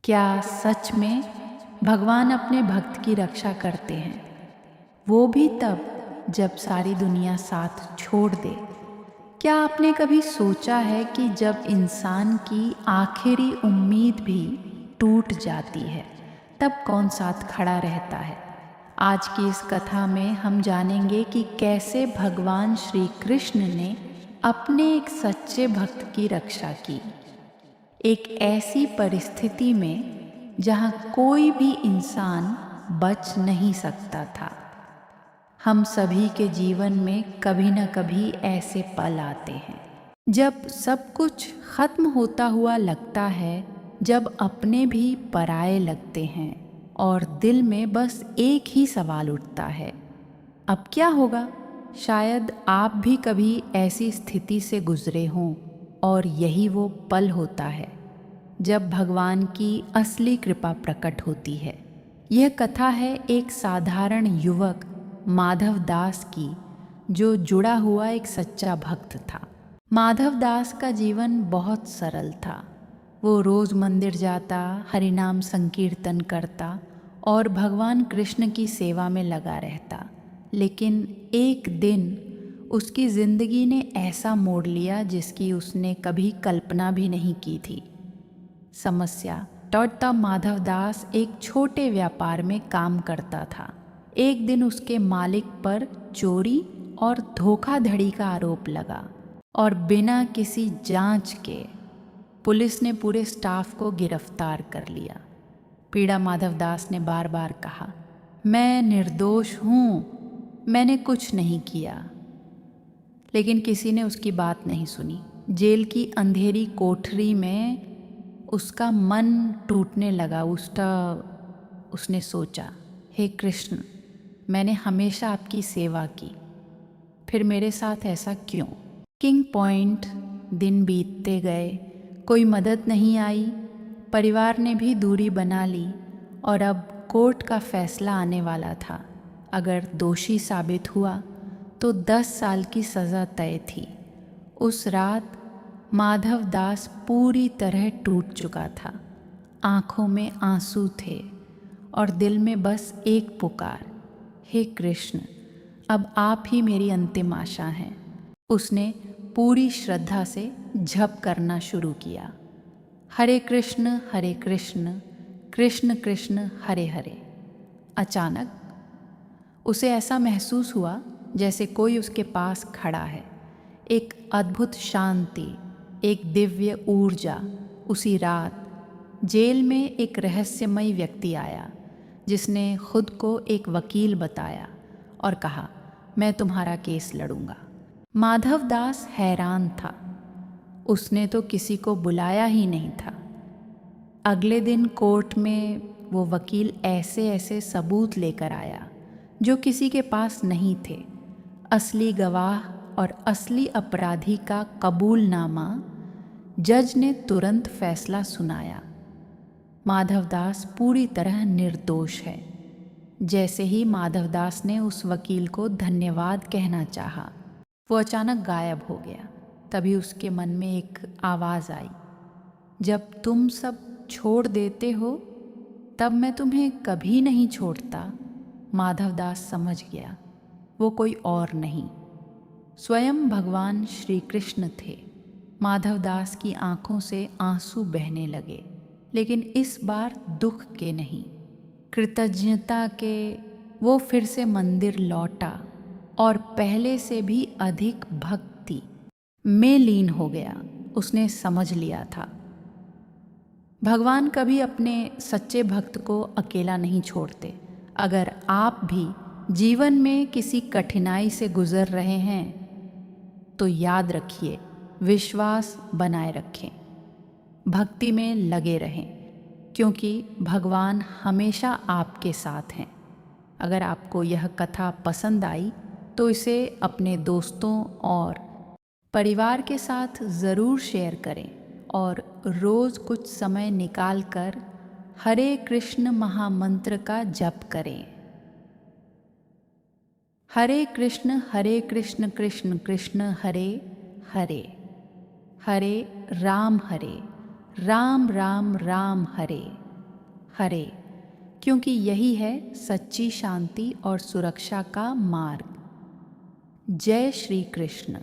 क्या सच में भगवान अपने भक्त की रक्षा करते हैं, वो भी तब जब सारी दुनिया साथ छोड़ दे? क्या आपने कभी सोचा है कि जब इंसान की आखिरी उम्मीद भी टूट जाती है, तब कौन साथ खड़ा रहता है? आज की इस कथा में हम जानेंगे कि कैसे भगवान श्री कृष्ण ने अपने एक सच्चे भक्त की रक्षा की, एक ऐसी परिस्थिति में जहाँ कोई भी इंसान बच नहीं सकता था। हम सभी के जीवन में कभी न कभी ऐसे पल आते हैं जब सब कुछ खत्म होता हुआ लगता है, जब अपने भी पराये लगते हैं और दिल में बस एक ही सवाल उठता है, अब क्या होगा? शायद आप भी कभी ऐसी स्थिति से गुजरे हों और यही वो पल होता है जब भगवान की असली कृपा प्रकट होती है। यह कथा है एक साधारण युवक माधव दास की, जो जुड़ा हुआ एक सच्चा भक्त था। माधव दास का जीवन बहुत सरल था। वो रोज़ मंदिर जाता, हरिनाम संकीर्तन करता और भगवान कृष्ण की सेवा में लगा रहता। लेकिन एक दिन उसकी ज़िंदगी ने ऐसा मोड़ लिया जिसकी उसने कभी कल्पना भी नहीं की थी। समस्या टौटता माधव दास एक छोटे व्यापार में काम करता था। एक दिन उसके मालिक पर चोरी और धोखाधड़ी का आरोप लगा और बिना किसी जांच के पुलिस ने पूरे स्टाफ को गिरफ्तार कर लिया। पीड़ा माधव दास ने बार बार कहा, मैं निर्दोष हूँ, मैंने कुछ नहीं किया। लेकिन किसी ने उसकी बात नहीं सुनी। जेल की अंधेरी कोठरी में उसका मन टूटने लगा। उसने सोचा, हे कृष्ण, मैंने हमेशा आपकी सेवा की, फिर मेरे साथ ऐसा क्यों? किंग पॉइंट दिन बीतते गए, कोई मदद नहीं आई, परिवार ने भी दूरी बना ली और अब कोर्ट का फैसला आने वाला था। अगर दोषी साबित हुआ तो 10 साल की सज़ा तय थी। उस रात माधव दास पूरी तरह टूट चुका था। आँखों में आंसू थे और दिल में बस एक पुकार, हे कृष्ण, अब आप ही मेरी अंतिम आशा हैं। उसने पूरी श्रद्धा से जप करना शुरू किया, हरे कृष्ण कृष्ण कृष्ण हरे हरे। अचानक उसे ऐसा महसूस हुआ जैसे कोई उसके पास खड़ा है। एक अद्भुत शांति, एक दिव्य ऊर्जा। उसी रात जेल में एक रहस्यमयी व्यक्ति आया जिसने खुद को एक वकील बताया और कहा, मैं तुम्हारा केस लड़ूंगा। माधव दास हैरान था। उसने तो किसी को बुलाया ही नहीं था। अगले दिन कोर्ट में वो वकील ऐसे ऐसे सबूत लेकर आया जो किसी के पास नहीं थे। असली गवाह और असली अपराधी का कबूलनामा। जज ने तुरंत फैसला सुनाया, माधव दास पूरी तरह निर्दोष है। जैसे ही माधव दास ने उस वकील को धन्यवाद कहना चाहा, वो अचानक गायब हो गया। तभी उसके मन में एक आवाज़ आई, जब तुम सब छोड़ देते हो तब मैं तुम्हें कभी नहीं छोड़ता। माधव दास समझ गया, वो कोई और नहीं, स्वयं भगवान श्री कृष्ण थे। माधव दास की आंखों से आंसू बहने लगे, लेकिन इस बार दुख के नहीं, कृतज्ञता के। वो फिर से मंदिर लौटा और पहले से भी अधिक भक्ति में लीन हो गया। उसने समझ लिया था, भगवान कभी अपने सच्चे भक्त को अकेला नहीं छोड़ते। अगर आप भी जीवन में किसी कठिनाई से गुजर रहे हैं तो याद रखिए, विश्वास बनाए रखें, भक्ति में लगे रहें, क्योंकि भगवान हमेशा आपके साथ हैं। अगर आपको यह कथा पसंद आई तो इसे अपने दोस्तों और परिवार के साथ ज़रूर शेयर करें और रोज़ कुछ समय निकाल कर हरे कृष्ण महामंत्र का जप करें। हरे कृष्ण कृष्ण कृष्ण हरे हरे, हरे राम राम राम हरे, हरे, क्योंकि यही है सच्ची शांति और सुरक्षा का मार्ग। जय श्री कृष्ण।